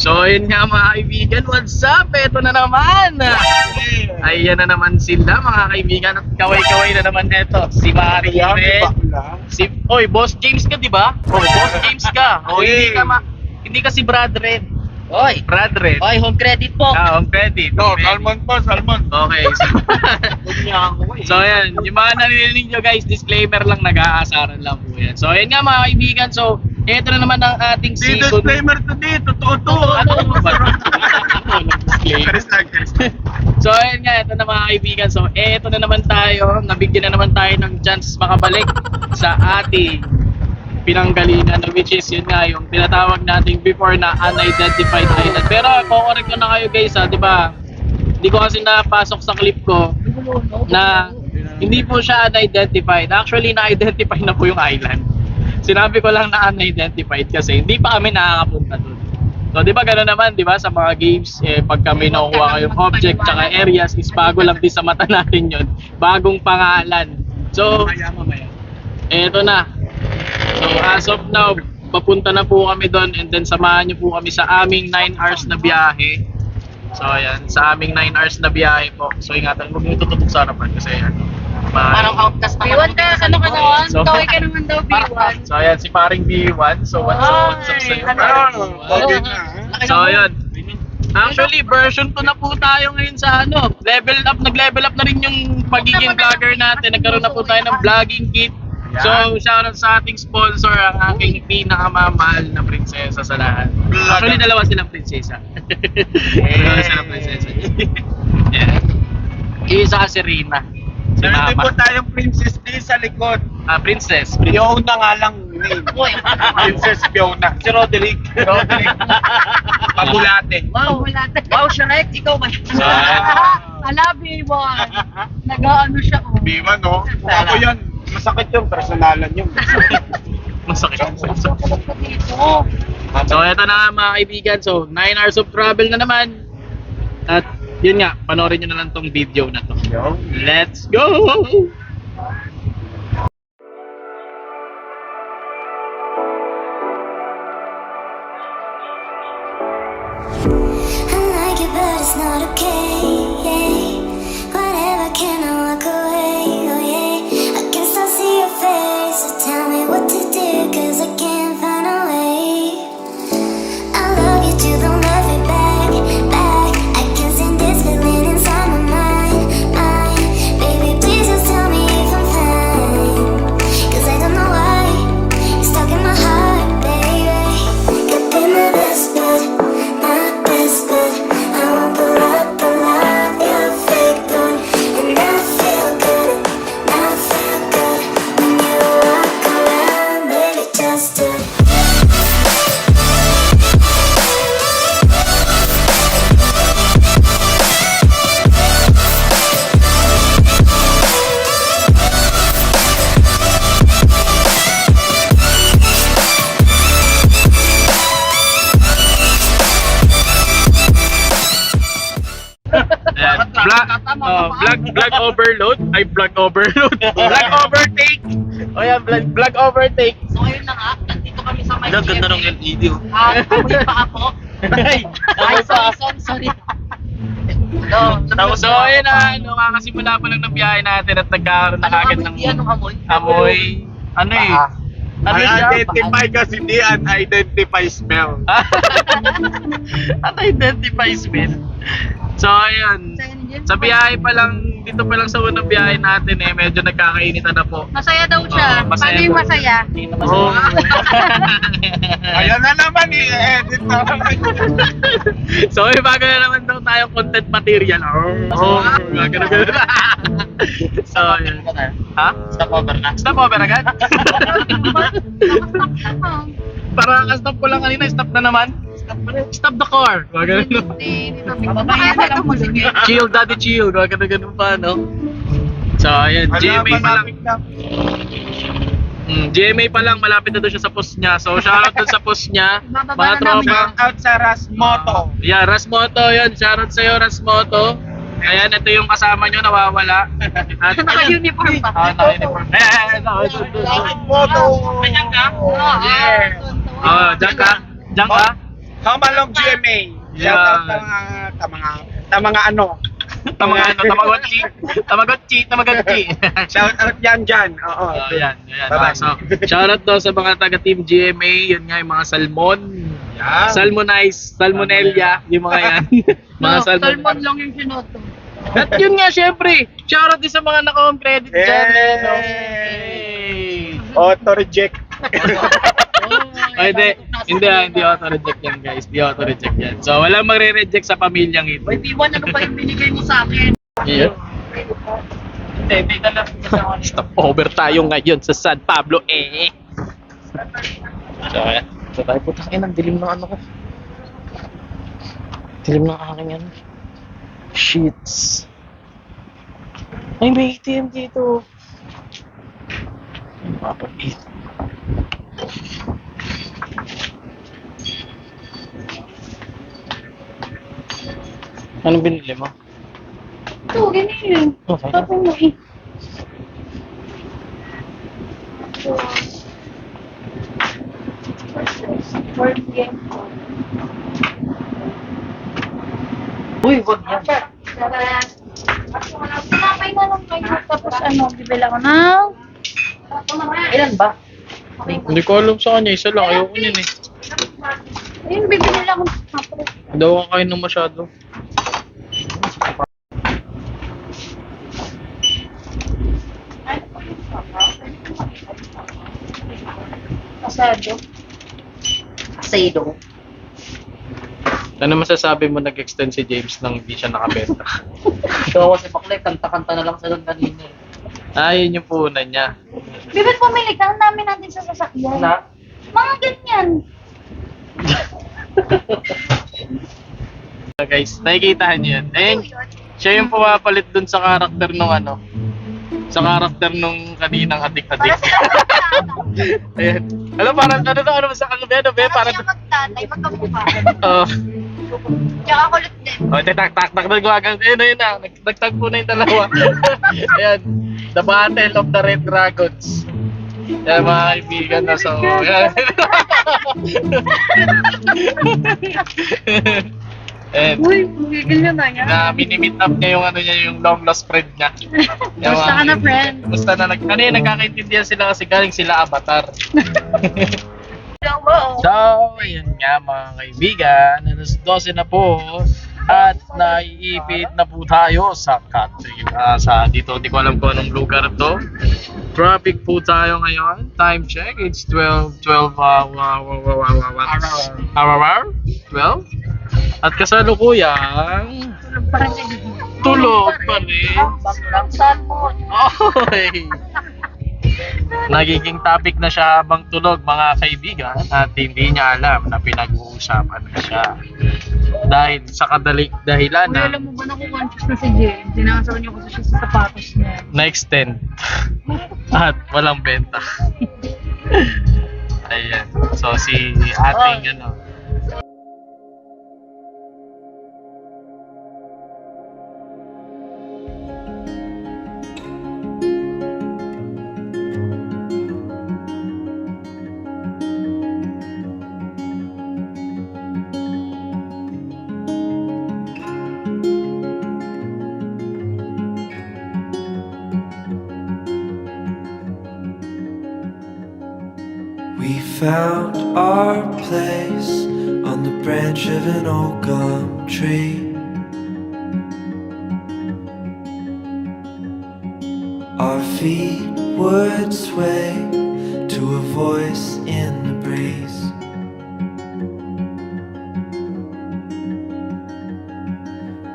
So yun nga mga kaibigan, what's up? Ito na naman. Ayan na naman sila mga kaibigan at kaway-kaway na naman ito. Si Mari Red. Oy, Boss James ka, di ba? Oh, Boss James ka. Oh, hindi ka si Brad Red. Oy! Brad Red. Oy, home credit po! Home credit. No, Salmon po, Salmon. Okay. So ayan, yung mga narinig nyo guys, disclaimer lang, nag-aasaran lang po yan. So ayan nga mga kaibigan, so eto na naman ang ating Di season. disclaimer today, totoo to. Ano ba? Charis lang. So ayan nga, ito na mga kaibigan. So eto na naman tayo, nabigyan na naman tayo ng chance makabalik sa ating pinanggalingan, which is yun nga, yung tinatawag natin before na unidentified island. Pero correct ko na kayo guys ha, di ba? Hindi ko kasi napasok sa clip ko na hindi po siya unidentified. Actually, na-identify na po yung island. Sinabi ko lang na unidentified kasi hindi pa kami nakakapunta doon. So, di ba gano'n naman, di ba, sa mga games, pag kami nakukuha kayong object tsaka areas, is bago lang din sa mata natin yun. Bagong pangalan. So, eto na. So, as of now, papunta na po kami doon and then samahan niyo po kami sa aming 9 hours na biyahe. So, ayan, sa aming 9 hours na biyahe po. So, ingatan, huwag niyo tututok sa harapan kasi ayan. Parang outcast na B1 ka, ano ka naman? So- Kaway ka naman daw, B1. So, ayan, si paring B1. So, what's up sa'yo? Okay na. So, ayan. Actually, version 2 na po tayo ngayon sa ano. Level up, nag-level up na rin yung pagiging vlogger natin. Nagkaroon na po tayo ng vlogging kit. So, shoutout sa ating sponsor, ang aking pinakamamahal na prinsesa sa lahat. Actually, dalawa silang prinsesa. Dalawa silang prinsesa. Yeah. Isa si Rina. Si Meron din po Mama. tayong Princess D sa likod. Princess. Fiona nga lang name. Princess Fiona. Si Roderick. Pabulate. Wow! Wow, Shrek! Ikaw ba? Ala, B1. Nag-ano siya, oh. B1, no? Kung ako yan, masakit yung personalan yung. Masakit. Masarap ka dito. So, eto na nga mga kaibigan. So, 9 hours of travel na naman. At yun nga, panoorin nyo na lang tong video na to. Let's go! I like it, but it's not okay. Yeah. Whatever, can I walk away? Oh yeah. I can still see your face. So tell me what to do, 'cause I can't find a way. I love you too, don't love me back, back. I can send this feeling inside my mind, mind. Baby, please just tell me if I'm fine, 'cause I don't know why you're stuck in my heart, baby. Could be my best bud, my best bud. I won't pull up, you're fake good. And I feel good, when you walk around, baby, just to Ayan. Vlog overload. Ay, vlog overload. Vlog overtake. O yan, vlog overtake. So ngayon na nga, nandito kami sa may Ganda ng LED. Amoy pa ako. Ay, sorry. So, ayun na, ano, kakasimula pa lang ng biyahe natin at nagkakaroon na agad ng Anong amoy? amoy. Ano eh? Ano siya? Unidentified kasi di unidentified smell. Unidentified smell. So, ayun. Sa biyahe pa lang, dito pa lang sa unang biyahe natin eh, medyo nagkakainitan na po. Masaya daw siya. Oo, masaya Paano yung daw. masaya? Oo. Ayan na naman, i-edit na. So, may bago na naman daw tayong content material. Oh, gano'n. So, yun. Ha? Stop over na. Stop over agad? Para ka-stop ko lang kanina, stop na naman. Stop the car. Gano'n. Baka sa mo, sige. Chill, daddy chill. Gano'n pa, no? So, ayan. GMA pa lang. GMA pa lang, malapit na doon siya sa post niya. So, shoutout doon sa post niya. Mga tropa. Shout out sa Rasmoto. Yeah, Rasmoto yun. Shoutout sa'yo, Rasmoto. Ayan, ito yung kasama nyo, nawawala. At, Naka-uniform pa. naka-uniform. Rasmoto. Yeah. Oh, diyan ka? Diyan ka? Home Along GMA. Shout out sa mga ano. Tamagotchi. Shout out dyan. Oo. Oh, yan. Bye-bye. So, shoutout daw sa mga taga-team GMA, yun nga yung mga salmon. Yan. Salmonella, yung mga yan. mga Salmon lang yung sinoto. At yun nga, syempre, shoutout din sa mga naka-home credit dyan. Yay! No? Hey! Auto-reject. Ay, hindi auto-reject yan, guys. Hindi auto-reject yan. So, walang magre-reject sa pamilyang ito. May P1, ano pa yung binigay mo sa akin? Yeah. Hindi, may dala ko sa akin. Stop over tayo ngayon sa San Pablo, eh. So, ayan. So, tayo putang ina, dilim ng ano ko. Dilim ng aking ano. Sheets. Ay, may ATM dito. Mapag-eat. Anong binili mo? Ito, ganyan. Okay. Tapos mo eh. Uy, wag yan. Mamay na lang kayo. Tapos ano, bibila ko ng... Ilan ba? Hindi ko alam sa kanya, isa lang. Ayoko yun eh. Ayun, bibili lang ako ng tapos. Daw ka kain ng masyado. Pasado. Asado. Ano masasabi mo nag-extend si James nang hindi siya nakabenta? Ito kasi bakla, kanta-kanta na lang sa doon kanina eh. Yun yung puhunan niya. Bibit pumili ka, ang dami natin sa sasakyan. Na? Mga ganyan. Guys, nakikita niyo yun. Ayun, siya yung pumapalit dun sa karakter nung ano. Sa karakter nung kaninang adik-adik. Ayan. Alam, parang ano sa kanila, be? Parang... magtatay, magkamukha. Oh. Tsaka kulit din. Tak na gumagang. Ayun na. Nagtagpo na yung dalawa. Ayan. The Battle of the Red Dragons. Yan mga kaibigan na so. Ayan. And, Uy, gigil nyo na yan. na mini-meet up niya yung ano niya, yung long lost friend niya. Kamusta ka na, friend? Kamusta na nagkakaintindihan sila kasi galing sila Avatar. Hello. So, ayun nga mga kaibigan, alas 12 na po at naiipit na po tayo sa country. Sa dito, hindi ko alam kung anong lugar to. Traffic po tayo ngayon. Time check, it's 12 hour. 12? At kasalukuyang Tulog pa rin kayo. tulog pa rin. Baklang salmon. Oy! Nagiging topic na siya habang tulog mga kaibigan at hindi niya alam na pinag-uusapan na siya. Dahil sa dahilan Uy, na alam mo ba naku-conscious na si James? Sinakasaw niyo kasi siya sa sapatos niya. na-extend at walang benta. Ayan. So si ating ano, We found our place on the branch of an old gum tree. Our feet would sway to a voice in the breeze.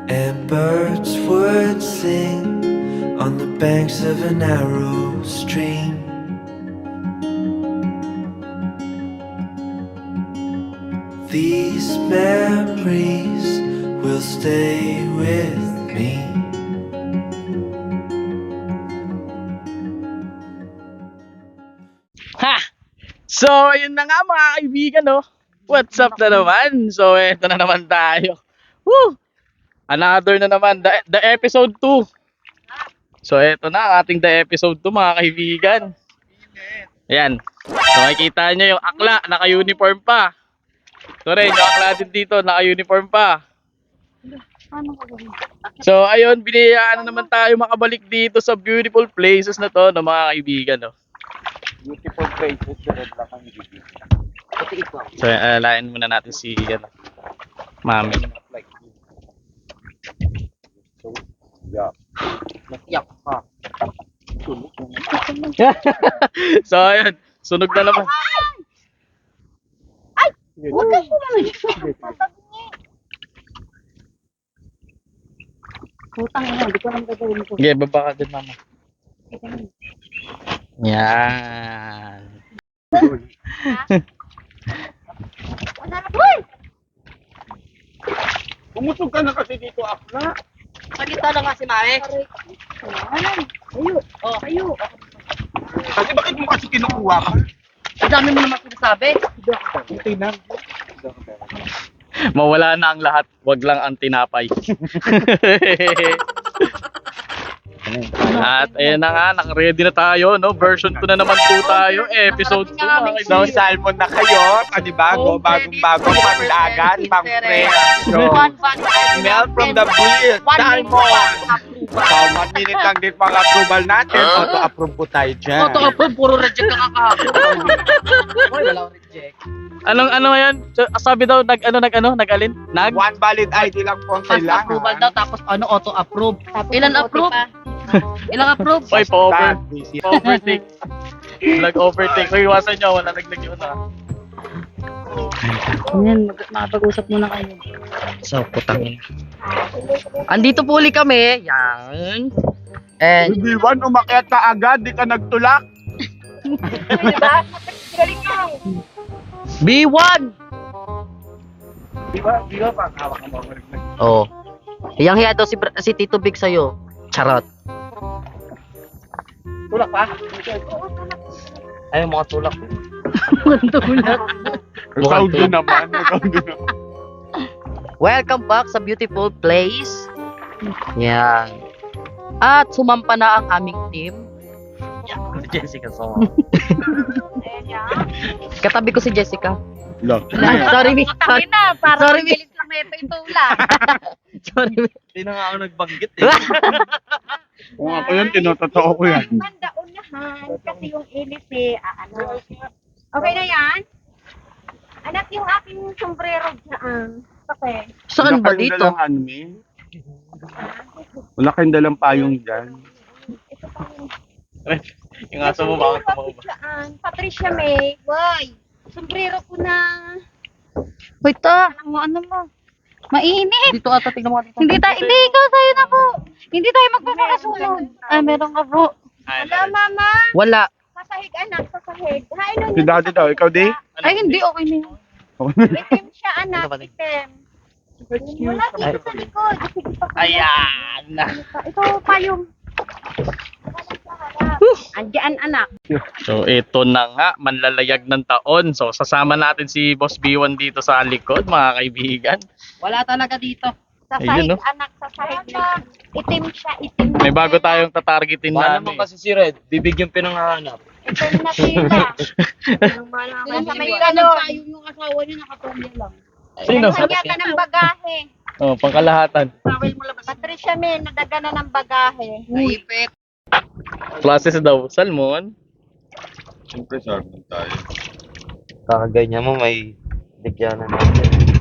And birds would sing on the banks of a narrow stream. These memories will stay with me. ha! So, ayun na nga mga kaibigan, no? What's up na naman? So, eto na naman tayo. Woo! Another na naman, the episode 2. So, eto na ang ating the episode 2 mga kaibigan. Ayan. So, makikita nyo yung akla, naka-uniform pa. So rin, yung akla din dito, naka-uniform pa. Ano ko gawin? So ayun, biniyayaan na naman tayo makabalik dito sa beautiful places na to ng mga kaibigan. No? Beautiful places, sunod lang ang bibig. Pati ikaw. So alain muna natin si Mami. So, yeah. Nasiyak ka. So ayun, sunog na naman. Huwag ka naman. Putang ina, hindi ko lang gagawin ko. Okay, baba ka din, Mama. Yan. Umusog ka na kasi dito, akla. Pagkita na nga si Mae. Ayo. Oh. Ayo. Kasi bakit mo kasi kinukuha ka? Ang dami mo naman sinasabi. Hindi na. Mawala na ang lahat, wag lang ang tinapay. At ayun na nga, naka-ready na tayo, no? Version 2 na naman po tayo, episode 2. So, salmon na kayo. Di ba? Go, bagong-bago, panglagan, pang-fresh. Melt from the breeze. Salmon. So, 1 minute lang din pang approval natin. Auto-approve po tayo dyan. Auto-approve, puro reject ka kahapon. Hoy, wala akong reject. Ano yan? Sabi daw, nag-alin? One valid ID lang po ang First approval kailangan. daw, tapos auto-approve. Ilan approve? Ilang approve? Oy, Basta, overtake. Nag-overtake. So, iwasan nyo, wala naglag yun, ha? Yan, makapag-usap muna kayo. So, putangin. Andito po ulit kami. Yan. And, Hindi, Juan, umakyat ka agad. Di ka nagtulak. B1! Di ba, pang hawak ang mga Oh. Hiyang-hiya daw si Tito Big sa'yo. Charot. tulak pa? Ay, mga tulak. Ikaw din naman. Ikaw din naman. Welcome back sa beautiful place. Yan. At sumampa na ang aming team. Jessica, so. Katabi ko si Jessica. Look. Sorry, Mi. Sorry na, para Sorry, Mi. mabilis lang ito itula. Sorry, Mi. Hindi na nga ako nagbanggit, Kung ako yan, tinototoo ko yan. Manda unahan kasi yung ilis ano. Okay na yan? Anak, yung aking sombrero dyan. Okay. Saan ba Wala kayong dito? dalang ano, Mi? Wala kayong dalang payong dyan. Yung aso mo, bakit tumawag? Patricia May. Why? Sombrero ko na. Wait, Ano mo? Mainit. Dito ata, tignan mo dito. Hindi ikaw tayo na po. Hindi tayo magpapakasunod. Meron ka po. Wala, mama. Wala. Sasahig, anak, sasahig. Hain nun Si Daddy daw, ikaw di? Ay, hindi. Okay na yun. Itim siya, anak. Ito ba, Day? Itim. Wala dito sa likod. Sige pa. Ayan! Ito, payong. Andiyan, anak. So ito na nga, manlalayag ng taon. So sasama natin si Boss B1 dito sa likod, mga kaibigan. Wala talaga dito. Sasahig, Ayun, no? anak, sasahig na. Itim siya, itim. May bago tayong tatargetin Paano namin. naman kasi si Red, bibig yung pinangahanap. Itim na sila. Nasa may galon. Yung asawa niya nakatumya lang. Sino? Nagsaga ka ng bagahe. Oh, pangkalahatan. Patricia May, nadaga na ng bagahe. Naipit. Classes daw, salmon. Siyempre, salmon tayo. Kakaganyan mo, may bigyan na natin.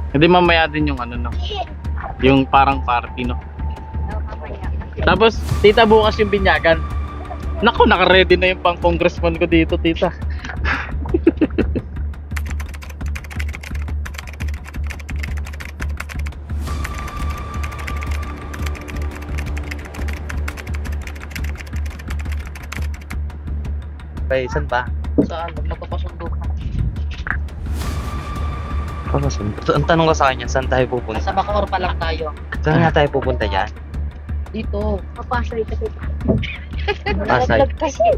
Hindi mamaya din yung ano no. Yung parang party no. Oh, mamaya. Tapos tita bukas yung binyagan. Nako, naka-ready na yung pang congressman ko dito, tita. Kay, saan ba? Saan? Magpapasundo ka. Papasundo. Ang tanong ko sa kanya, saan tayo pupunta? Nasa Bacoor pa lang tayo. Saan nga tayo pupunta dyan? Dito. Papasay ka dito. Pasay.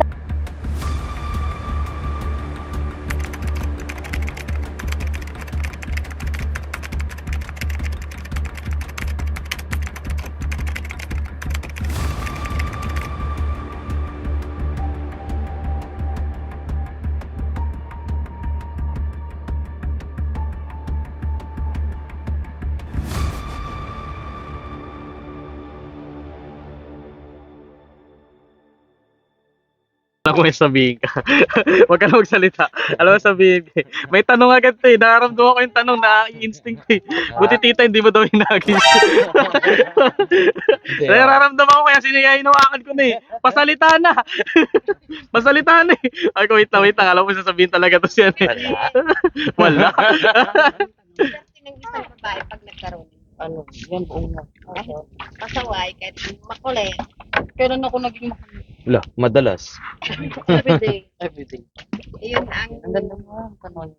Alam ko may sabihin ka. Huwag ka na magsalita. Alam mo sabihin ka. May tanong agad to eh. Nakaramdaman ko yung tanong na instinct eh. Buti tita, hindi mo daw hinagis. Nararamdaman ko kaya hinawakan ko na eh. Pasalita na. Pasalita na eh. Ay, wait lang. Alam mo sasabihin talaga to siya eh. Wala. Kasi ng isang babae pag nagkaroon. Ano? Yan buong na. Pasaway, kahit makulit. Kailan ako naging makulit? Wala, madalas. Everyday. Everyday. Yun ang... Ang ganda mo. Tanong.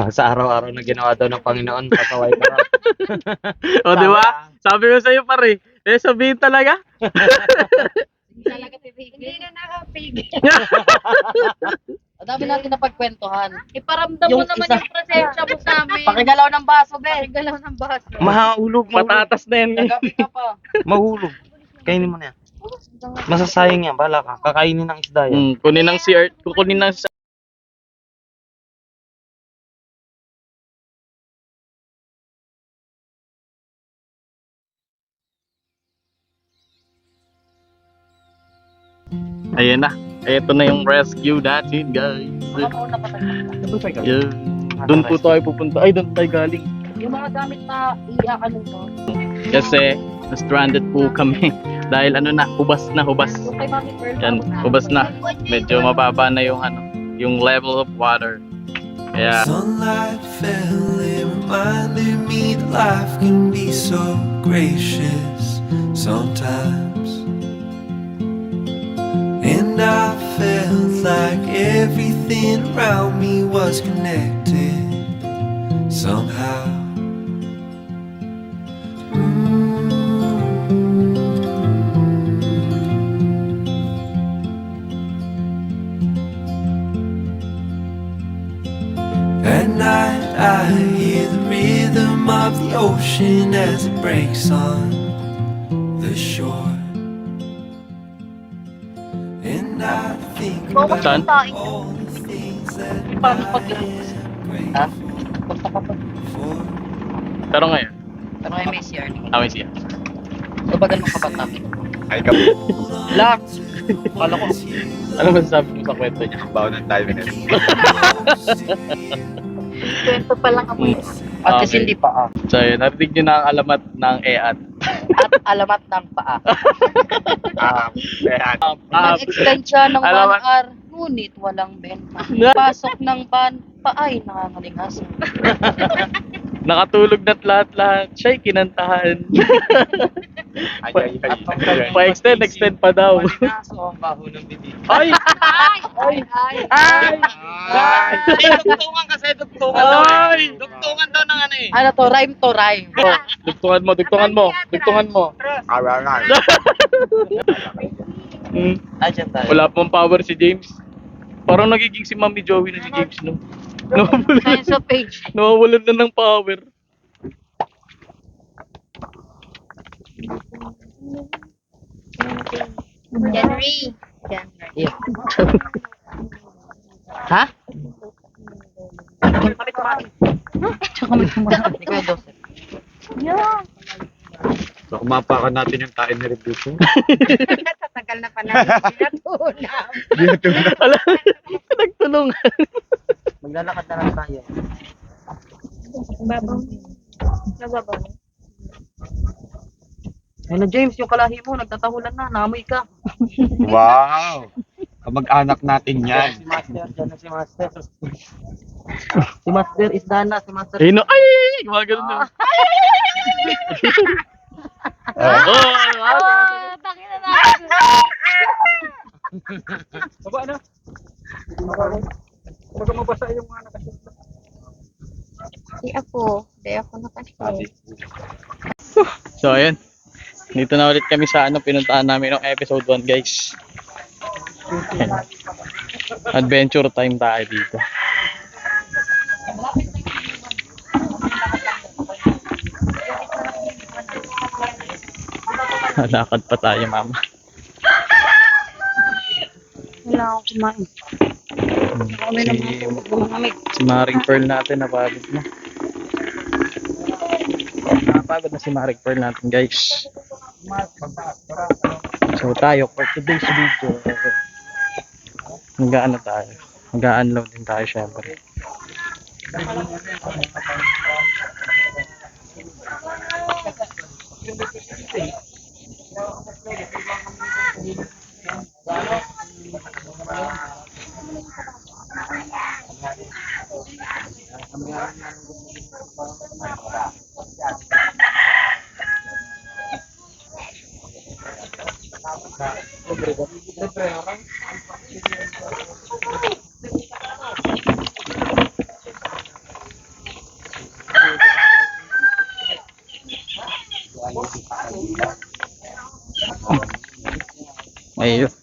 Sa araw-araw na ginawa daw ng Panginoon, pasaway ka. O, di ba? Sabi ko sa'yo pare. Eh, sabihin talaga. Talaga pipigil. Hindi na nakapigil. Ang dami natin na pagkwentuhan. Iparamdam mo Yung naman isa- yung presensya mo sa amin. Pakigalaw ng baso, be. Pakigalaw ng baso. Mahulog, Patatas na yan. Nagabi ka pa. Mahulog. Kainin mo na yan. Masasayang yan, bala ka. Kakainin ng isda yan. Kunin ng CR. Kukunin ng Ayan na. Ito na yung rescue natin, guys. Mga mauna pa tayo. Yeah. Doon po tayo pupunta. Ay, doon tayo galing. Yung mga gamit na iyakan nito. Kasi na-stranded po kami. Dahil ano na, hubas na. Yung kay Mami Pearl. Yan, hubas na. Medyo mababa na yung ano, yung level of water. Kaya Sunlight fell, it reminded me that life can be so gracious sometimes. And I felt like everything around me was connected somehow. At night I hear the rhythm of the ocean as it breaks on the shore. And I think about Saan? all the things that Paano I paglabas? am Ha? grateful Punta ka pa. for. pero ngayon, Pero may CR. kami siya. So bagal mo kapat namin. Ay, Lock! Kala ko, ano masasabi mo sa kwento niya? Baon ng timing. Kwento pa lang ako. At least Okay. hindi pa. So yun, narinig nyo na ang alamat ng EAT. At alamat ng paa. Ayan. Nag-extend siya ng 1 Alamat. hour, ngunit walang benta. Pasok ng van, paay nangangalingasan. Nakatulog na't lahat-lahat. Siya'y kinantahan. Pa-extend pa daw. Malinaso ang baho ng bibig. Ay! Ay! Ay! Dugtungan kasi, dugtungan daw eh. Ay! Dugtungan daw ng ano eh. Ano to, rhyme to rhyme. Oh, dugtungan mo. Alright. Hmm. Diyan tayo. Wala pang power si James. Parang nagiging si Mami Joey na si James, no? Nawawalan, Science of page. nawawalan na ng power. January. Yeah. Ha? Tsaka may kumain. Ikaw yung Joseph. So, kumapakan natin yung tain ni Rebuto. Tatagal na pa namin pinatulang. Alam, nagtulungan. Maglalakad na lang tayo. Babaw. Nababaw. Ay na James, yung kalahi mo, nagtatahulan na, naamoy ka. Wow! Kamag-anak natin yan. Si Master, dyan na si Master. Si Master is Dana, si Master. Ay, no, ay! Gumagano na. Oh, Takin na natin. baba na. Baka mabasa yung mga nakasunod. Si ako. Di ako nakasya. So, ayun. Dito na ulit kami sa pinuntahan namin ng episode 1, guys. Ayan. Adventure time tayo dito. Lakad pa tayo, mama. Wala akong kumain. Kami na mga gumamig. Si Maring Pearl natin, napagod na. Napagod na si Maring Pearl natin, guys. So tayo, for today's video, mag-ano tayo? Mag-unload din tayo, syempre. Ayun.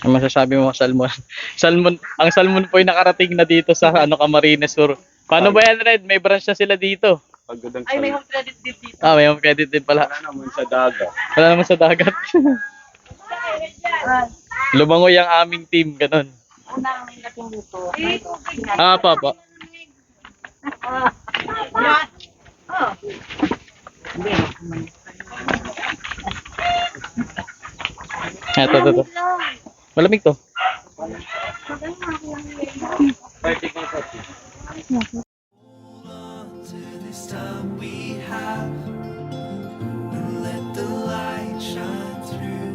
Ano masasabi mo sa salmon? Ang salmon po ay nakarating na dito sa Camarines Sur. Paano ba yan, Red? May branch na sila dito. Ay, may home credit din dito. Ah, may home credit din pala. Wala naman sa dagat. Wala naman sa dagat. Lumangoy ang aming team, ganun. Unang dating dito. Ah, papa. Ito. Malamig to. To this time we have, and let the light shine through.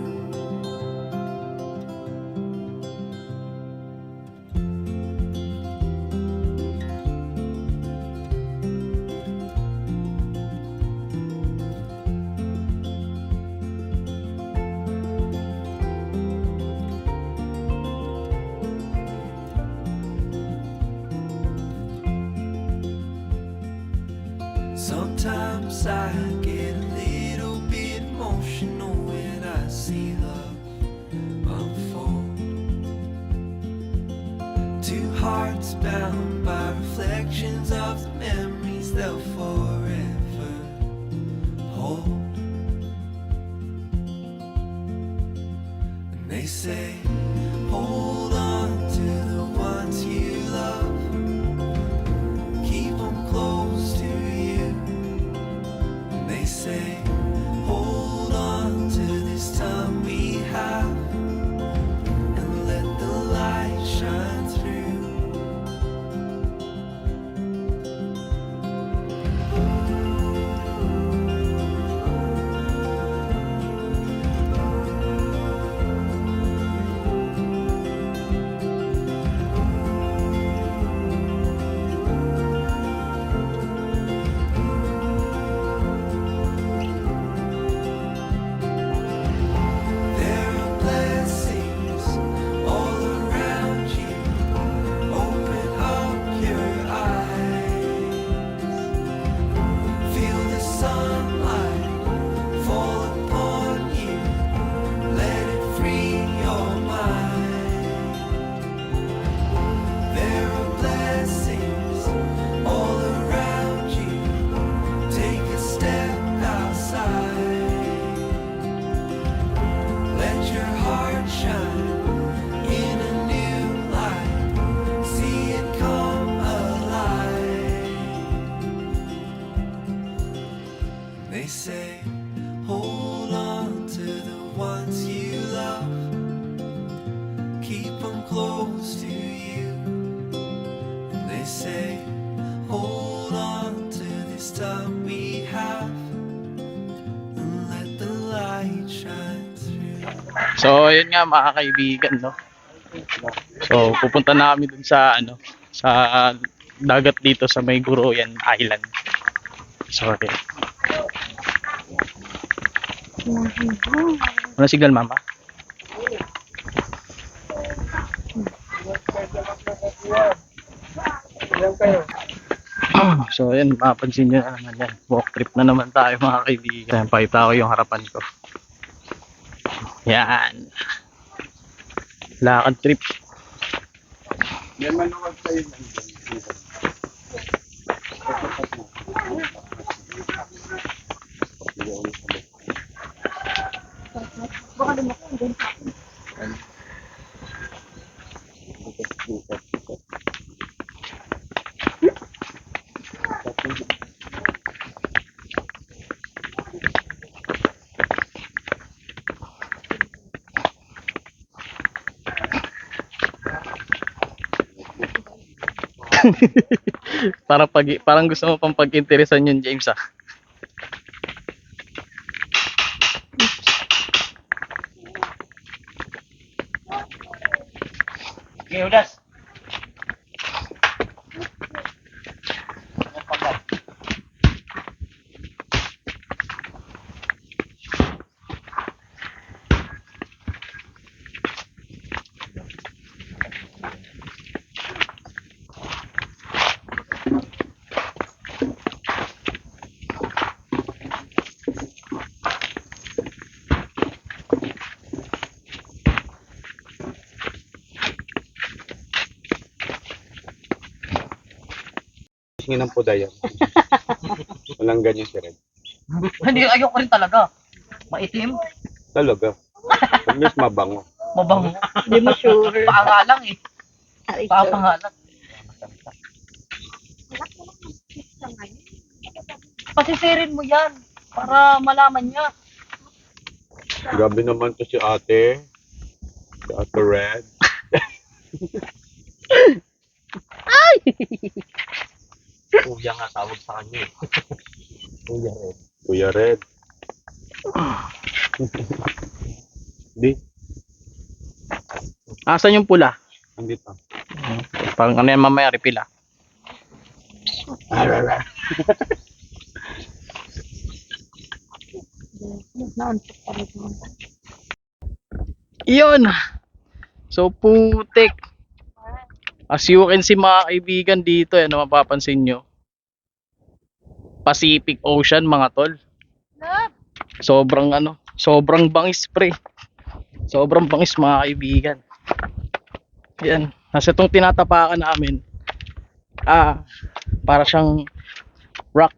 Sometimes I get a little bit emotional when I see love unfold. Two hearts bound by reflections of the memories they'll forever hold. And they say, hold on to the ones you love. Keep them close to you. And they say, hold on to this time we have, and let the light shine through. So, ayun nga mga kaibigan, no? So, pupunta na kami dun sa, ano, sa dagat dito sa may Guroyan Island. Sorry. Ano signal, mama? So, ayan, mapapansin nyo na naman yan. Walk trip na naman tayo mga kaibigan. Ayan, pakita ko yung harapan ko. Yan. Lakad trip. Yan manuwag sa'yo. Parang gusto mo pang pag-interesan yun, James, ah. Okay, udas. Tingin ng puda yan. Walang ganyan si Red. Hindi, ayoko rin talaga. Maitim. Talaga. At least mabango. Mabango. Hindi mo sure. Paangalang eh. Paangalang. Pasisirin mo yan para malaman niya. Grabe naman to si ate. Si ate Red. Kuya nga tawag sa kanya eh. Kuya Red. Kuya Red. Di. Asan yung pula? Andito. Parang ano yan mamaya, refill, ah. Iyon. So, putik. As you can see mga kaibigan dito, ano mapapansin nyo? Pacific Ocean mga tol. Sobrang ano, sobrang bangis pre. Sobrang bangis mga kaibigan. Yan, nasa itong tinatapakan namin. Para siyang rock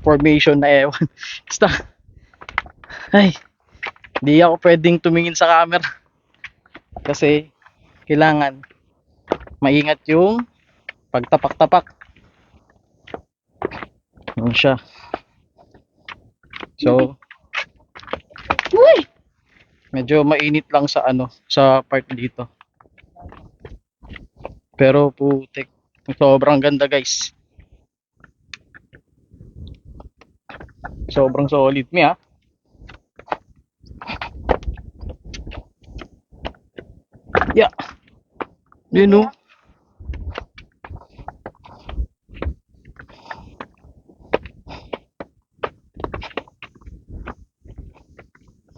formation na ewan. Basta, ay, hindi ako pwedeng tumingin sa camera. Kasi, kailangan maingat yung pagtapak-tapak. Yun siya. So, medyo mainit lang sa ano, sa part dito. Pero putik, sobrang ganda guys. Sobrang solid mi ah. Yeah. Yun oh.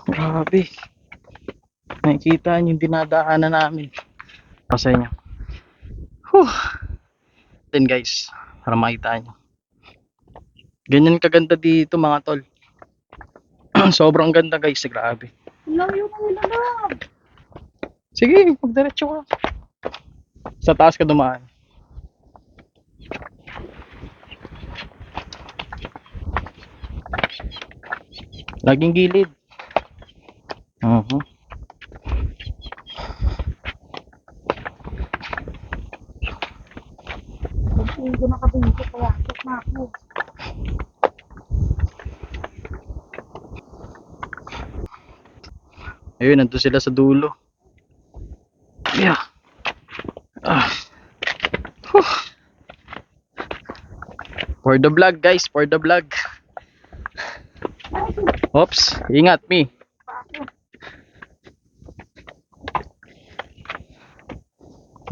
Grabe. Nakikita niyo yung dinadaanan namin. Pasay niyo. Then guys, para makita niyo. Ganyan kaganda dito mga tol. Sobrang ganda guys, grabe. Layo mo na. Sige, pagdiretso ka. Sa taas ka dumaan. Laging gilid. Hindi ko nakabingko kaya akit na ako. Ayun, nandun sila sa dulo. Yeah. For the vlog guys, for the vlog. Oops, ingat me.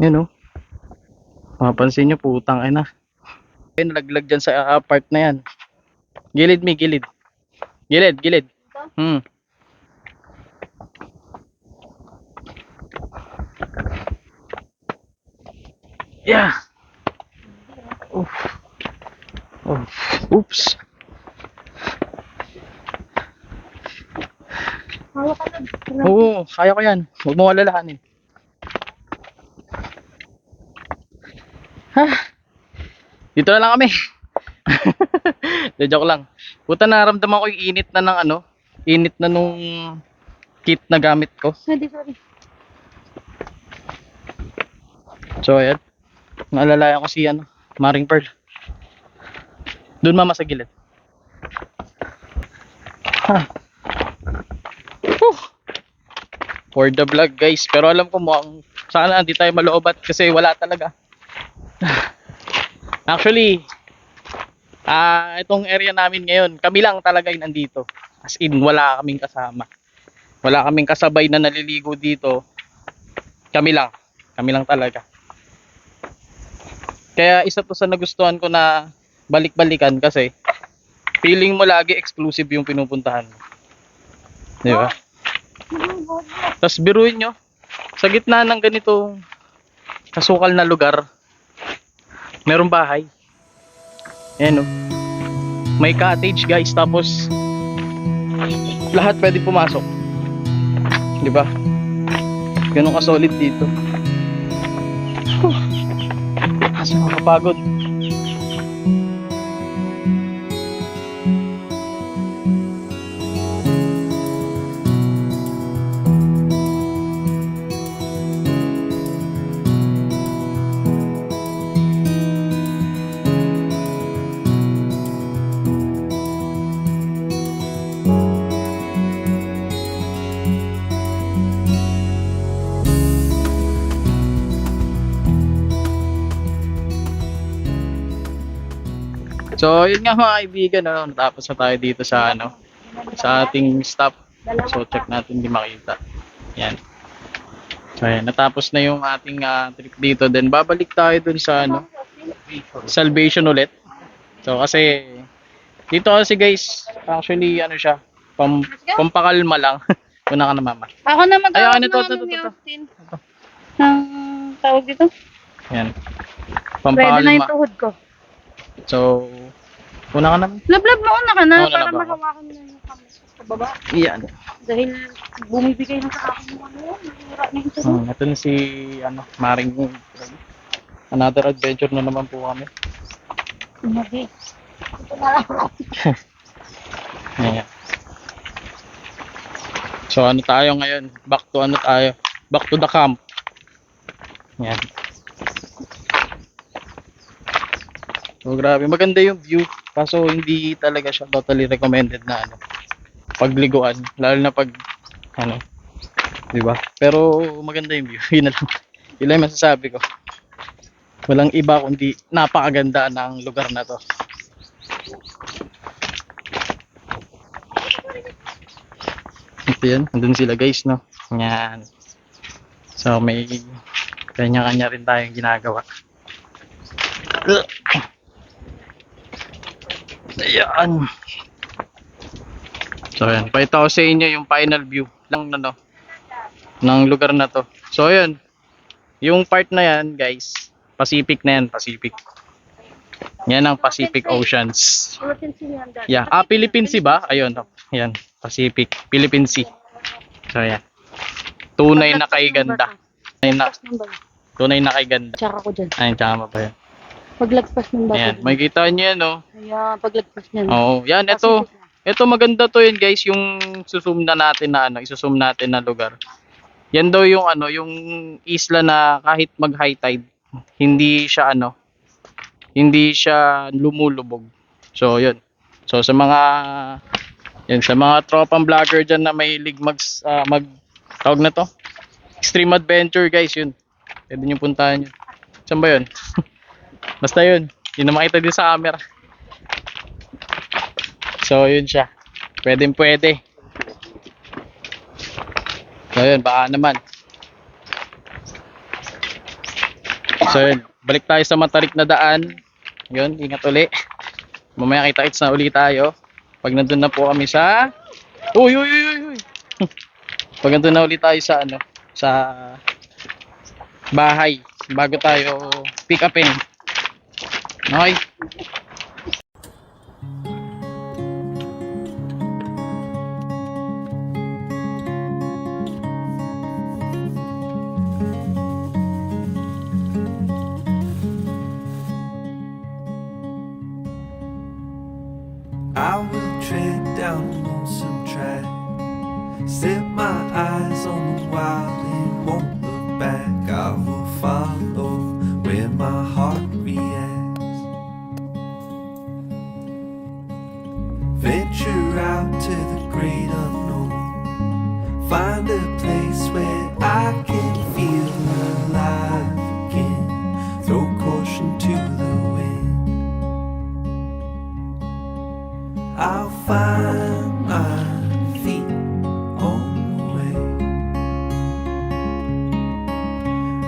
Yan oh. Mapansin nyo, putang ina. Ayun, nalaglag dyan sa part na yan. Gilid, may gilid. Gilid, gilid. Yeah. Oof. Oh. Oops. Hawak ka na. Oo, kaya ko yan. Huwag mo alalahanin. Ha? Dito na lang kami. De, joke lang. Puta, naramdaman ko yung init na ng ano. Init na nung kit na gamit ko. Sorry. So, ayan. Naalalayan ko si ano, Maring Pearl. Doon mama sa gilid. Ha. For the vlog guys. Pero alam ko mukhang sana hindi tayo maloobat kasi wala talaga. Actually, itong area namin ngayon, kami lang talaga yung nandito. As in, wala kaming kasama. Wala kaming kasabay na naliligo dito. Kami lang talaga. Kaya isa to sa nagustuhan ko na balik-balikan kasi feeling mo lagi exclusive yung pinupuntahan mo. Di ba? Tapos biruin nyo, sa gitna ng ganitong kasukal na lugar, merong bahay. Ayan o. May cottage guys, tapos lahat pwede pumasok. Di ba? Ganun ka solid dito. Kasi makapagod. So, yun nga mga kaibigan, natapos na tayo dito sa sa ating stop. So, check natin di makita. Yan. So, yan, natapos na yung ating trip dito. Then, babalik tayo dun sa Salvation ulit. So, kasi dito kasi guys, actually siya, pampakalma lang. Una ka na mama. Ako na Ayaw, mag-awag ito. ng tawag dito. Yan. Pwede na yung Pampakalma. tuhod ko. So, una ka na. Lablab mo una ka na Una na para ba ako? mahawakan mo yung kamay sa baba. Iyan. Dahil bumibigay na sa akin yung mahira na yung tuhod. Ito na si Maring. Another adventure na naman po kami. Hindi. Ayan. So tayo ngayon? Back to the camp. Ayan. So grabe, maganda yung view. Kaso hindi talaga siya totally recommended na pagliguan, lalo na pag di ba? Pero maganda yung view. Yun na lang. Yun lang yung masasabi ko. Walang iba kundi napakaganda ng lugar na to. Ito yan, nandun sila guys, no? Yan. So may kanya-kanya rin tayong ginagawa. Ayan. So ayan, pakita ko sa inyo yung final view ng lugar na to. So ayan, yung part na yan guys, Pacific na yan, Pacific. Yan ang Pacific Oceans. Yeah, Philippine Sea ba? Ayun, yan, Pacific, Philippine Sea. So ayan, tunay na kay ganda. Tunay na kay ganda. Tsaka ko dyan. Ayun, tsaka ba yan? Paglagpas ng bato. Ayan, makikita nyo yan, no? Ayan, paglagpas niyan. Oo, yan, ito maganda to yan guys, yung isusum natin na lugar. Yan daw yung yung isla na kahit mag high tide, hindi siya lumulubog. So, yun. So, sa mga tropang vlogger diyan na mahilig tawag na to, extreme adventure guys, yun. Pwede nyo puntahan yun. Saan ba yun? Basta yun. Yun na makita din sa camera. So, yun siya. Pwede. So, yun. Baka naman. So yun, balik tayo sa matarik na daan. Yun, ingat uli. Mamaya kita-kits na uli tayo. Pag nandun na po kami sa... Uy! Pag nandun na uli tayo sa ano, sa bahay. Bago tayo pick upin. Okay? I will tread down a lonesome track, set my eyes on the wild and won't look back. I will follow where my heart reacts, venture out to the great unknown, find a place where I can feel alive again, throw caution to the wind. I'll find my feet on the way.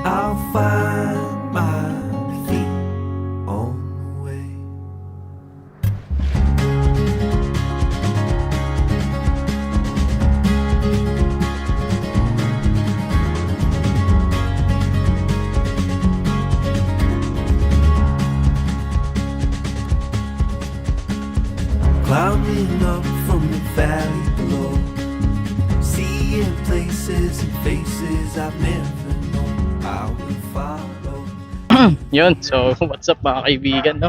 I'll find my feet on the way. Climbing up from the valley below, seeing places and faces I've never known. I will follow. Yun, so what's up mga kaibigan, no?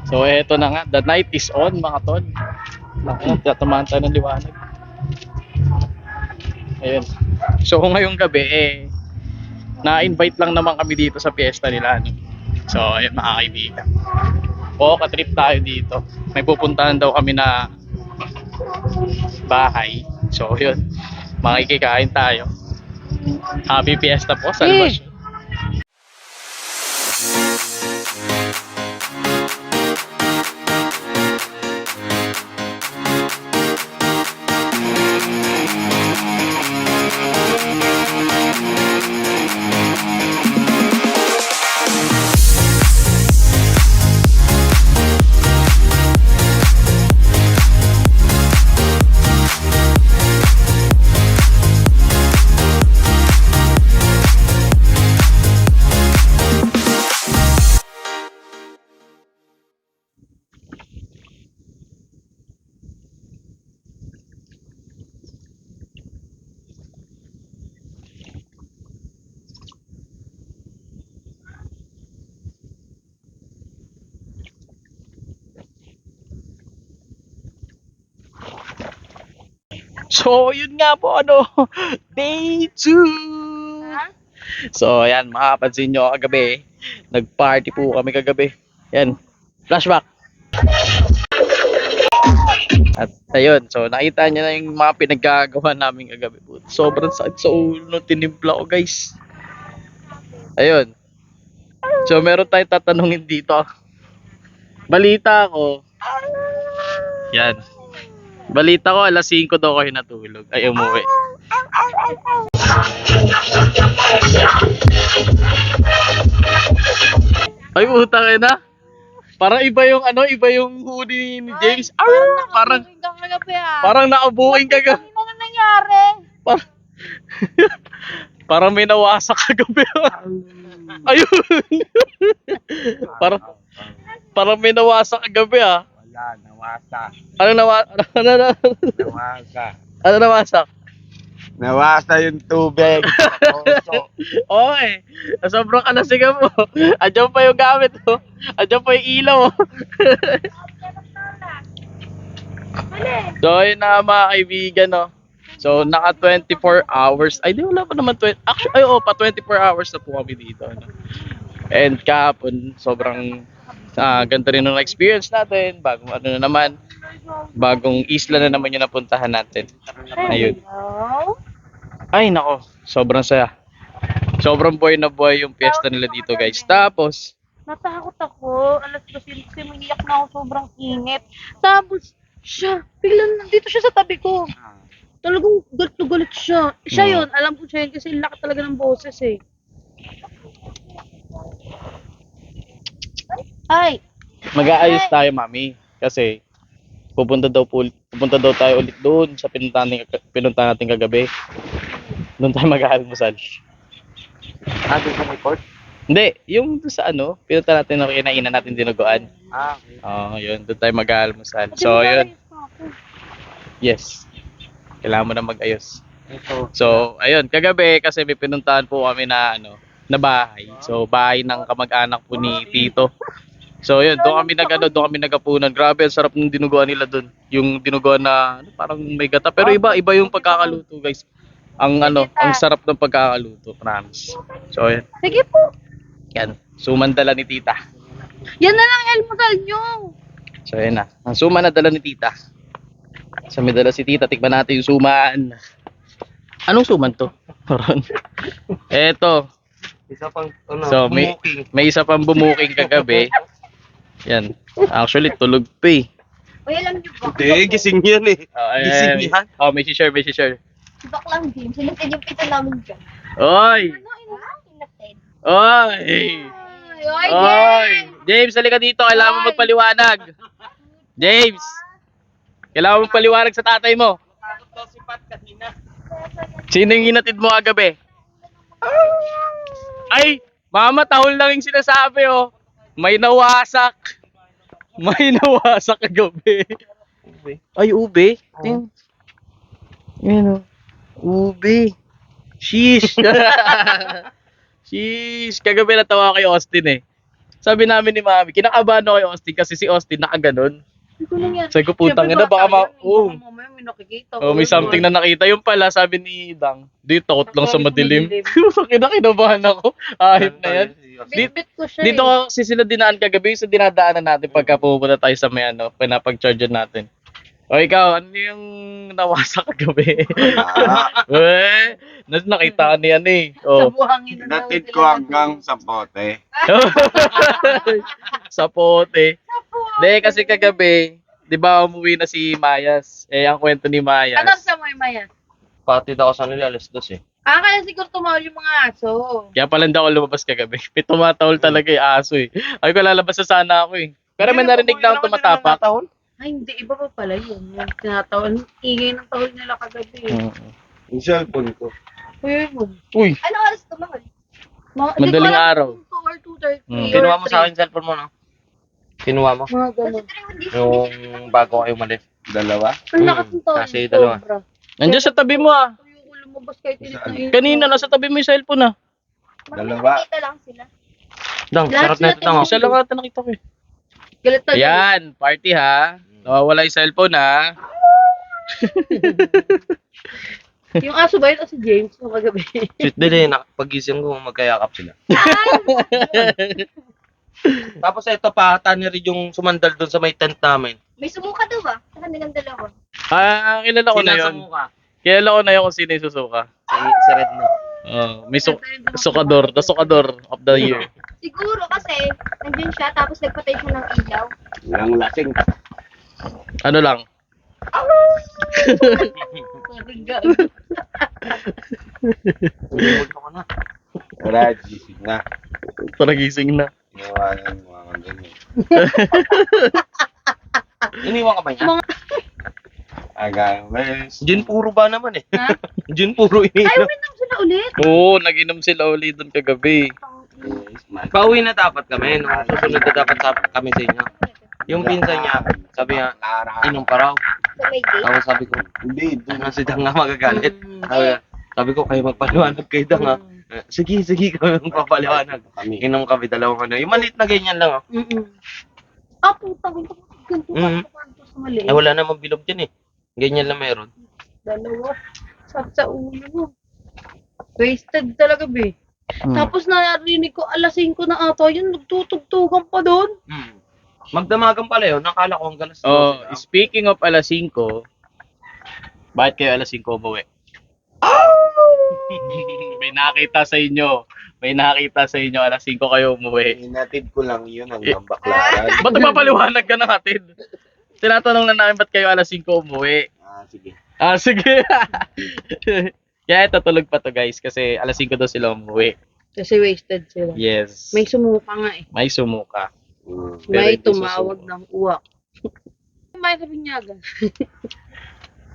So eto na nga, the night is on mga tol. Naku, tatamaan tayo ng liwanag. Ayun. So ngayong gabi, na-invite lang naman kami dito sa piyesta nila, no? So ayun mga kaibigan. Ka-trip tayo dito. May pupuntahan daw kami na bahay. So yun, makikikain tayo. Happy Fiesta po sa Salvation. So, yun nga po, day 2. So, ayan, makapansin nyo kagabi, nag-party po kami kagabi. Yan, flashback. At ayun, so nakita nyo na yung mga pinaggagawa namin kagabi po. Sobrang sakit sa ulo nung tinimpla ko, guys. Ayun. So, meron tayong tatanungin dito. Balita ko, yan. Balita ko, alas 5 daw kayo natulog. Ay, umuwi. Ay, utang na. Parang iba yung iba yung huli ni James. Parang nakabuking kagabi. Ano na nangyari? Parang may nawasak kagabi. Ayun. Parang may nawasak kagabi ah. Wala, nawasa. Ano nawasak? Nawasa yung tubig. Puso. Okay. Sobrang kalasigan mo. Andiyan pa yung gamit mo. Andiyan pa yung ilaw. So, yun na mga kaibigan, no. So, naka 24 hours. Ay, di wala pa naman 20. Actually, pa 24 hours na po kami dito, no. And kahapon, sobrang ganda rin ng experience natin. Bagong isla na naman yung napuntahan natin. Ayun. Ay, nako. Sobrang saya. Sobrang buhay na buhay yung piyesta nila dito, guys. Tapos, Natakot ako. Alas 12 kasi umiyak na ako, sobrang init. Tapos, biglang nandito siya sa tabi ko. Talagang galit na galit siya. Siya yun, alam ko siya yun kasi laki talaga ng boses eh. Ay, Mag-aayos tayo, mami. Kasi pupunta daw tayo ulit doon sa pinunta natin kagabi. Doon tayo mag-aalmusal. Doon sa may court? Hindi, yung doon sa pinunta natin na kinainan natin dinuguan. Okay. Oo, yun, doon tayo mag-aalmusal. So, yun. Yes. Kailangan mo na mag-ayos. Ito. So, ayun, kagabi kasi may pinuntahan po kami na na bahay. So, bahay ng kamag-anak po ni Tito. So, yun, doon kami nagapunan. Grabe, ang sarap ng dinuguan nila doon. Yung dinuguan na parang may gata, pero iba yung pagkakaluto, guys. Ang sarap ng pagkakaluto, promise. So, ayun. Sige po. Yan, suman dala ni Tita. Yan na lang almusal nyo. So, ayun na. Ang suman na dala ni Tita. Sa may dala si Tita, tikman natin yung suman. Anong suman to? Eto. Isa pang, So, bumuking. may isa pang bumuking kagabi. Yan. Actually, tulog pa eh. Uy, alam niyo ba? Hindi, gising yan eh. Gising yan. May share. Si Baklang James, sinatid yung pito namin dyan. Oy! Sinatid. Oy! Oy! James, halika dito. Kailangan mo magpaliwanag. James! Kailangan mo magpaliwanag sa tatay mo. Sino yung hinatid mo kagabi? Ay! Mama, tahol lang yung sinasabi, oh. May nawasak. May nawasak kagabi. Ay, ube. Yan, oh. Ube. Sheesh. Sheesh. Kagabi natawa ako kay Austin eh. Sabi namin ni Mami, kinakabahan ako kay Austin kasi si Austin nakaganon. Hindi ko lang yan. Sabi ko, putang ina, baka mamaya may nakikita. may something na nakita. Yung pala, sabi ni Dang, di takot lang sa madilim. Kinabahan ako. Ahip na yan. Bit ko siya Dito kasi sila dinaan kagabi, sa dinadaanan natin pagka pupunta tayo sa may pinapag-charge natin. O ikaw, ano yung nawasak kagabi? Nakita ka niyan eh. Sa Oh. buhangin na daw Natid sila ko hanggang sa pote. Sa pote. Hindi, kasi kagabi, di ba umuwi na si Mayas? Eh, ang kwento ni Mayas. Ano sa may maya? Patid ako sa nila, alas 2 eh. Kaya siguro tumawal yung mga aso. Kaya pala hindi ako lumabas kagabi. May tumatawal talaga yung aso eh. Ay ko lalabas na sana ako eh. Pero may narinig lang tumatapak. Ay, hindi. Iba pa pala yun. Yung tinatawal. Ingay ng tahol nila kagabi. Yung cellphone ko. Uy, Ano oras tumahol? madaling araw. 2 or 2:30. Kinuha mo sa akin yung cellphone mo, no? Kinuha mo? Mga ganun. Yung bago kayo umalis. Dalawa? Ang lakas ng tahol. Kasi dalawa. Sobra. Nandiyan sa tabi mo ah. Ayoko lumabas kahit init na init. Kanina, nasa tabi mo yung cellphone ah. Dalawa. Nakikita lang sila. Dang, Lahat sarap na ito, sila Dang. Isa lang ata nakita ko eh. Galit talaga. Ayan, party ha. Nawawala yung cellphone ha. Yung aso ba yun o si James nung kagabi? Sweet din eh, pagising ko, magkayakap sila. Tapos ito pa, tani rin yung sumandal doon sa may tent namin. May sumuka daw ba? Sa kanilang dalawa. Kilala ko na yun. Kilala ko na yun kung sino yung susuka. Si Red na. May sukador. The sukador of the year. Siguro kasi, nandun siya, tapos nagpatay siya ng ilaw. Walang lasing. Ano lang? Tumulto ko na. Wala, gising na. Paragising na. Iwanan mo ang ganyan. Iniwan ka ba niya? Aga, mas. Gin puro ba naman eh? Ha? Gin puro Ay, ininom. uminom sila ulit. Oo, nag-inom sila uli doon kagabi. Pauwi na dapat kami. Nung susunod na dapat kami sa inyo. Yung pinsan niya, sabi niya, inom pa raw. Sa may gate. Tapos sabi ko, Hindi, doon. ano si Dang nga magagalit. Sabi ko, kayo magpaliwanag kay Dang ha. Sige, kami magpapaliwanag. Kami. Inom kami dalawang ano. Yung maliit na ganyan lang oh. Puta, ganito sa mali. Wala namang bilog dyan eh. Ganyan lang meron. Dalawa. Sa ulo mo. Wasted talaga, be. Tapos narinig ko, alas 5 na ata yun, nagtutugtugan pa doon. Magdamagan pala yun. Nakala ko ang galas. Oh, speaking of alas 5, bakit kayo alas 5 umuwi? May nakita sa inyo. Alas 5 kayo umuwi. Hinatid ko lang yun hanggang Baklaran. Ba't nagpapaliwanag ka natin? Tinatanong na namin ba't kayo alas 5 umuwi. Sige. Sige. Kaya ito tulog pa to guys kasi alas 5 daw sila umuwi. Kasi wasted sila. Yes. May sumuka nga eh. May sumuka. May Pero hindi tumawag susuko. ng uwak. May kabinyagan.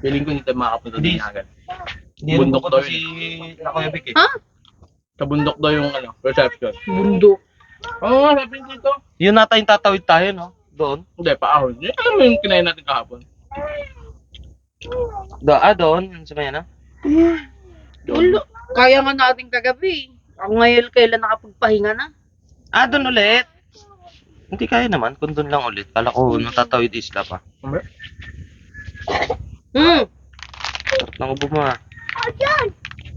Feeling ko hindi tayo makapunta Hindi. din agad. Hindi rin Bundok bukod daw si Kuya Vic eh. Ha? Sa bundok daw yung reception. Bundok. Oo nga, sabi dito. Yun nata yung tatawid tayo, no? Doon. Hindi, paahon. Yun ano yung kinain natin kahapon. Doon. Sa may ano? Ulo. Kaya nga natin kagabi. Ako ngayon kailan nakapagpahinga na. Doon ulit. Hindi kaya naman kung doon lang ulit. Kala ko nung tatawid isla pa. Sarap ng ubo mo ah.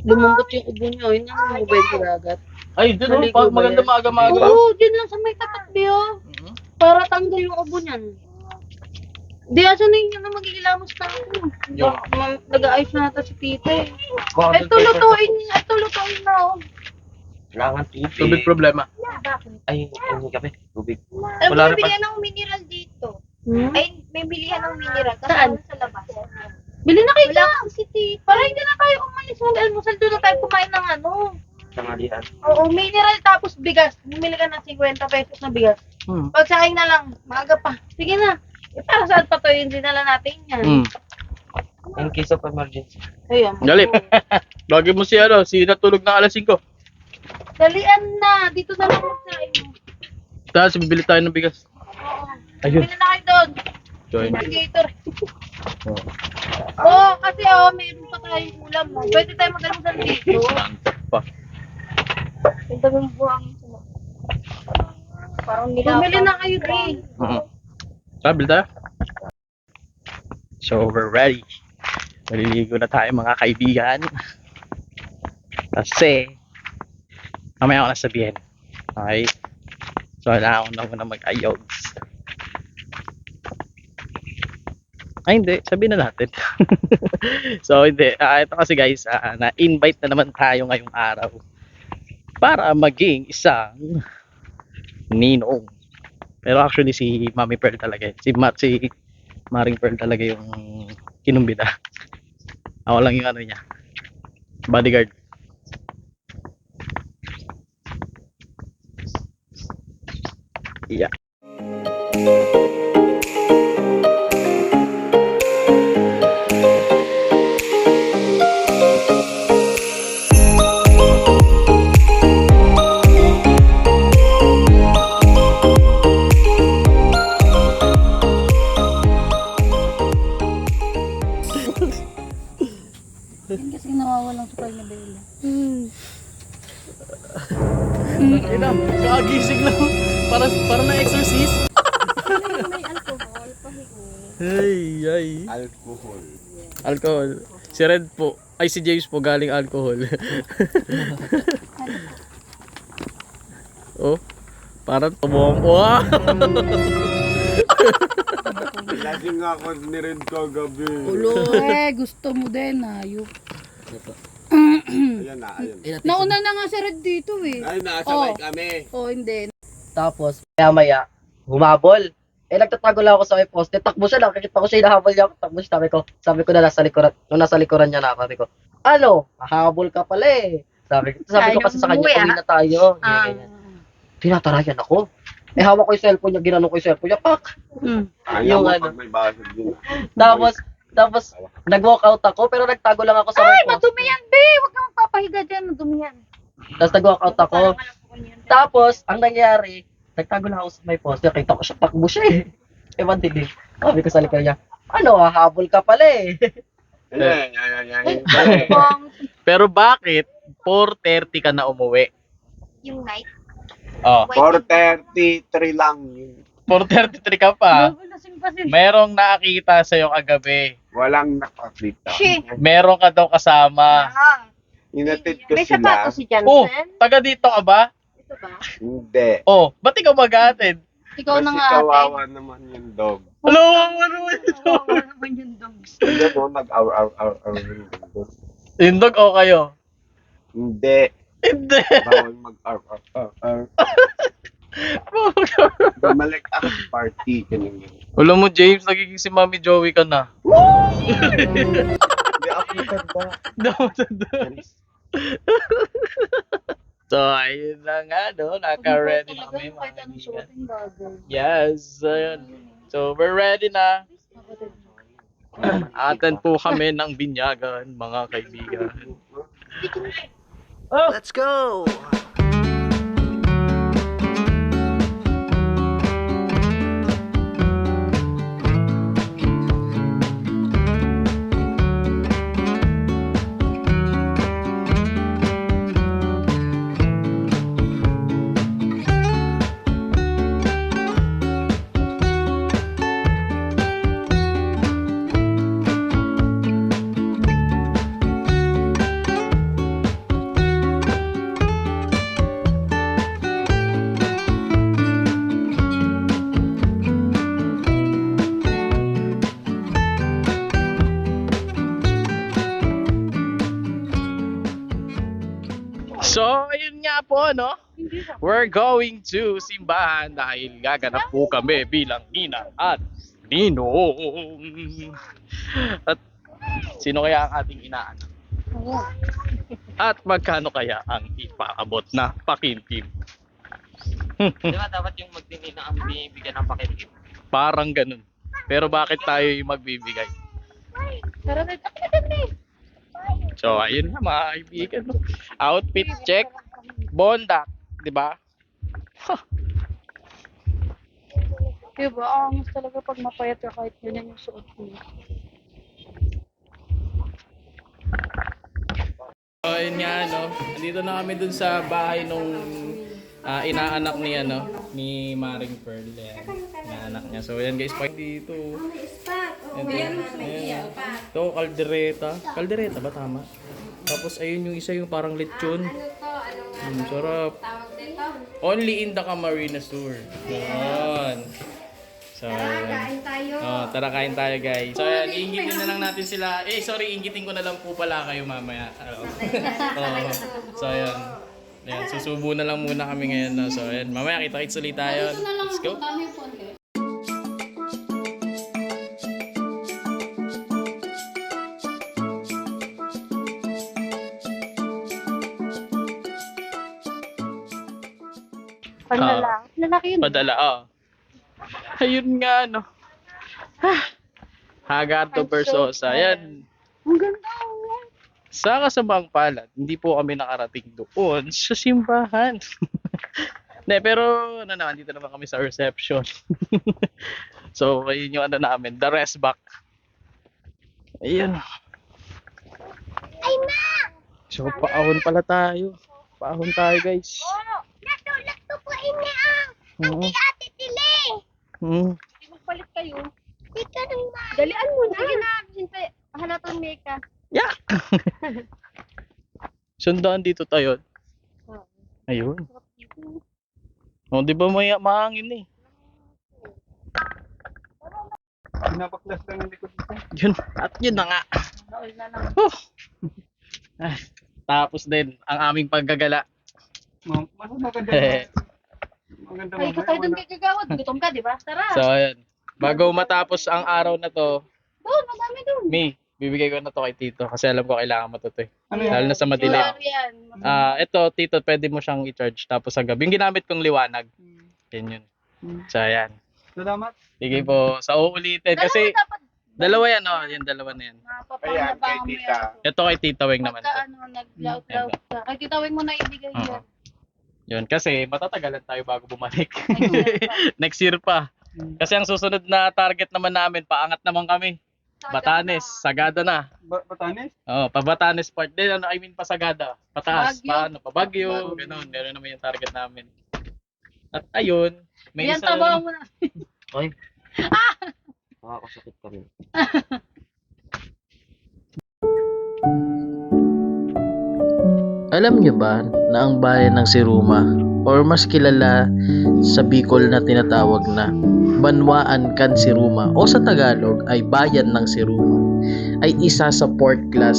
Lumambot yung ubo niyo. Yun ang mobile sa dagat. Ay, dun Naligo pag ba maganda yan? maaga-maaga. Oo, dyan lang sa may tapat biyo. Para tanggal yung ubo niyan. Di asa na yun na magigilamos na ako. Yung- Nag-aayos na nata si tita eh. Baka Ito lutuin na oh. Kailangan tubig. Tubig problema. Ay, hindi kami. Tubig. Alam mo, Wala rin may pa. bilihan ng mineral dito. Hmm? Ay, may bilihan ng mineral. Saan? Kasama sa labas. Bili na kayo Wala dyan. akong si tita. Para hindi na tayo umalis mag-almusal doon na tayo kumain ng ano. Tanghalian. Oo, mineral tapos bigas. Bumili ka ng 50 pesos na bigas. Pagsaing na lang, maaga pa. Sige na. Para saan pa to yung dinala natin yan? In case of emergency. Ayun. Galit. Lagi mo si natulog ng alas 5. Dalian na. Dito na lang magsaing. Tapos bibili tayo ng bigas. Oo. Ayun. Bili na kayo doon. Join. Navigator. Oo, kasi mayroon pa tayong ulam. Pwede tayo mag-almusal dito. Pa. Ito yung buwang sila. Parang nila. Bumili na kayo din. Bil tayo. So, we're ready. Maliligo na tayo mga kaibigan. Kasi, mamaya ako nasabihin. Okay? So, kailangan ko na muna mag-ayogs. Ay, hindi. Sabihin na natin. So, hindi. Ito kasi guys, na-invite na naman tayo ngayong araw para maging isang ninong. Pero actually, si Mami Pearl talaga. Si Maring Pearl talaga yung kinumbida. Ako lang yung ano niya. Bodyguard. Yeah. Kasi nawawalang supply na bela. Ina, kagising lang. Para na exorcist. May alcohol. Ay. Alcohol. Si Red po. Ay, si James po galing alcohol. Oh. Parang tumong. Wow! Lasing ako ni Red kagabi. Ulo gusto mo din ayop. Ayan na. Nauna na nga si Red dito eh. Ay, nakasabay kami. Oh, hindi. Tapos, maya-maya, humabol. Nagtatago lang ako sa may poste. Takbo siya, nakikita ko siya, hinahabol niya ako. Takbo siya, sabi ko na nasa likuran. Nung nasa likuran niya na ako, sabi ko, ano, hahabol ka pala eh. Sabi ko kasi sa kanya, uwi na tayo. Ganyan. Tinatarayan ako. Hawak ko yung cellphone niya, ginanong ko yung cellphone niya, pak! Ayaw Yung mo ano. pag may basag din. Tapos, nag-walk out ako, pero nagtago lang ako sa may poste. Madumi yan, be! Huwag kang magpapahiga dyan, madumi yan. Tapos nag-walk out ako. Tapos, ang nangyari, nagtago lang ako sa may poste. Nakita ko siya, takbo siya eh. Ewan din. Sabi ko sa likod niya, ano, hahabol ka pala eh. Ayan. Pero bakit 4:30 ka na umuwi? Yung night. Oh, 4:33 lang yun. 4:33 ka pa. Lasing pa si Merong nakakita sa'yo kagabi. Walang nakakita. Meron ka daw kasama. Inatid ko May sila. sapatos si Jansen. Oh, taga dito ka ba? Ito ba? Hindi. Oh, ba't ikaw mag-aatid? Ikaw na Kasi nga ate. kawawa naman yung dog. Hello, ano ito? Kawawa naman yung dogs. Kaya no, nag-ar yung dog. Indog o kayo? Hindi. Hindi. Bawal mag-ar. Bumalik ako sa party. Ganun. Alam mo, James, nagiging si Mami Joey ka na. Hindi ako matanda. Dapat So, ayun na nga, no? Naka-ready na kami, mga kaibigan. Yes, ayun. So, we're ready na. Atan po kami ng binyagan, mga kaibigan. Let's go! So, ayun nga po, no? We're going to simbahan dahil gaganap po kami bilang Nina at Ninong. At sino kaya ang ating inaanak? At magkano kaya ang ipaabot na pakintim? Di ba dapat yung magtinina ang bibigyan ng pakitin? Parang ganun. Pero bakit tayo yung magbibigay? So, ayun na mga kaibigan. No? Outfit check. Bondak. Diba? Diba, angas talaga pag mapayat ka kahit ganyan yung suot mo. So, ayun nga, no? Andito na kami dun sa bahay nung inaanak ni, ni Maring Pearl. Yan. Inaanak niya. So, yan guys, pag dito. Ayan. Ito, kaldereta. Kaldereta ba tama? Tapos, ayun yung isa yung parang lechon. Sarap. Only in the Camarines Tour. Yan. So, tara kain tayo guys. So, ayan, iingitin na lang natin sila. Ingitin ko na lang po pala kayo mamaya. So, ayan. Ayan, susubo na lang muna kami ngayon. No? So, ayan, mamaya kita-kits ulit tayo. Let's go. Lalaki yun. Padala, Ayun nga, no. Hagato Versosa. Ayan. Ang ganda. Sa kasamang palad, hindi po kami nakarating doon sa simbahan. Pero dito naman kami sa reception. So, ayun yung namin, the rest back. Ayun. Ay, ma! So, paahon pala tayo. Paahon tayo, guys. Natulak to po ini ang ate Tile. Magpalit kayo. Ika nang ma. Dalian mo na. Sige na, siyempre, halatang Meka. Yeah! Sundaan dito tayo. Ayun. Di ba may mahangin eh? Pinapaklas lang yung likod dito. Yun. At yun na nga. Tapos din ang aming paggagala. Maganda. Maganda Ay, ikaw tayo dun kay Kagawad. Gutom ka, di ba? Tara. So, ayun. Bago matapos ang araw na to, Doon, madami doon. bibigay ko na to kay Tito kasi alam ko kailangan mo to eh. Ano yan? Lalo na sa madilim. Ano yan? Ito, Tito, pwede mo siyang i-charge tapos sa gabi. Yung ginamit kong liwanag. Yan yun. So, ayan. Salamat. Sige po. Sa uulitin. Kasi, dalawa yan, Yung dalawa na yan. Ayan, kay tita. Ito kay Tita Weng naman to. Nag-laut-laut ka. Kay Tita Weng mo na ibigay yan. Yun, kasi matatagalan tayo bago bumalik. Next year pa. Kasi ang susunod na target naman namin, paangat naman kami. Batanes, Sagada na. Batanes? Oo, pa Batanes part din. I mean, pa Sagada. Pataas, Baguio. pa Baguio, ganun. Meron naman yung target namin. At ayun, may Yan, isa... tabaw mo na. Ay. Nakakasakit kami. Alam niyo ba na ang bayan ng Siruma or mas kilala sa Bicol na tinatawag na Banwaan kan Siruma o sa Tagalog ay Bayan ng Siruma ay isa sa 4th class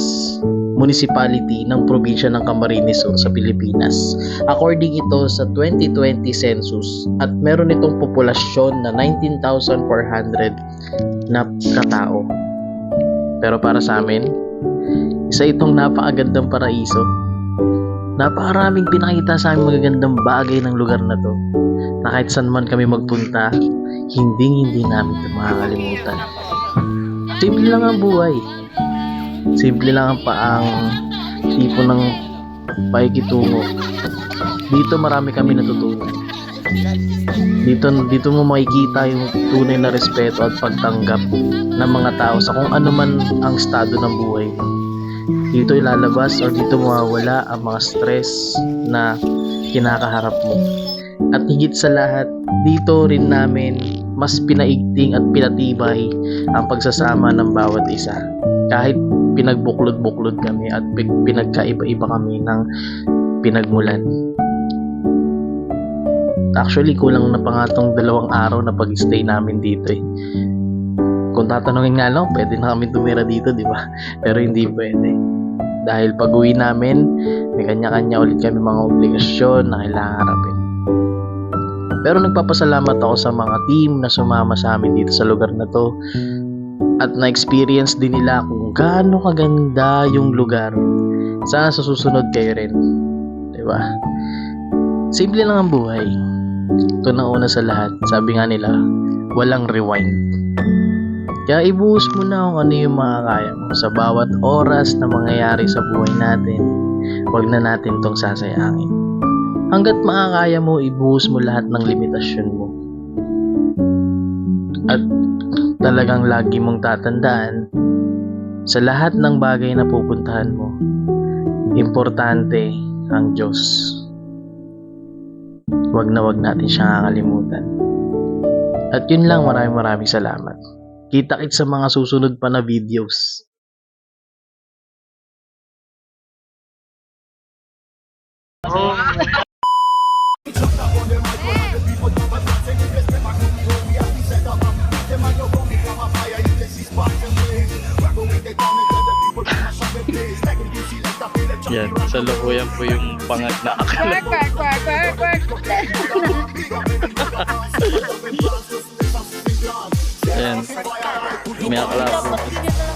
municipality ng probinsya ng Camarines Sur sa Pilipinas. According ito sa 2020 census at meron itong populasyon na 19,400 na katao. Pero para sa amin, isa itong napakagandang paraiso. Napakaraming pinakita sa amin magagandang bagay ng lugar na to. Na kahit saan man kami magpunta, hindi namin ito makakalimutan. Simple lang ang buhay. Simple lang ang tipo ng pakikitungo. Dito marami kami natutunan. Dito mo makikita yung tunay na respeto at pagtanggap ng mga tao sa kung ano man ang estado ng buhay mo. Dito ilalabas o dito mawawala ang mga stress na kinakaharap mo. At higit sa lahat, dito rin namin mas pinaigting at pinatibay ang pagsasama ng bawat isa. Kahit pinagbuklod-buklod kami at pinagkaiba-iba kami ng pinagmulan. Actually, kulang na pa nga tong 2 araw na pag-stay namin dito eh. Kung tatanungin nga lang, pwede na kami tumira dito, di ba? Pero hindi pwede. Dahil pag-uwi namin, may kanya-kanya ulit kami mga obligasyon na kailangan harapin. Pero nagpapasalamat ako sa mga team na sumama sa amin dito sa lugar na to. At na-experience din nila kung gaano kaganda yung lugar. Sana sa susunod kayo rin. Di ba? Simple lang ang buhay. Ito na una sa lahat. Sabi nga nila, walang rewind. Kaya ibuhos mo na kung ano yung makakaya mo sa bawat oras na mangyayari sa buhay natin. Huwag na natin tong sasayangin. Hanggat makakaya mo, ibuhos mo lahat ng limitasyon mo. At talagang lagi mong tatandaan, sa lahat ng bagay na pupuntahan mo, importante ang Diyos. Huwag natin siyang kakalimutan. At yun lang, maraming salamat. Kita-kits sa mga susunod pa na videos. Yan, sa lukuyan po yung pangad na akala. Ayan, may akala po.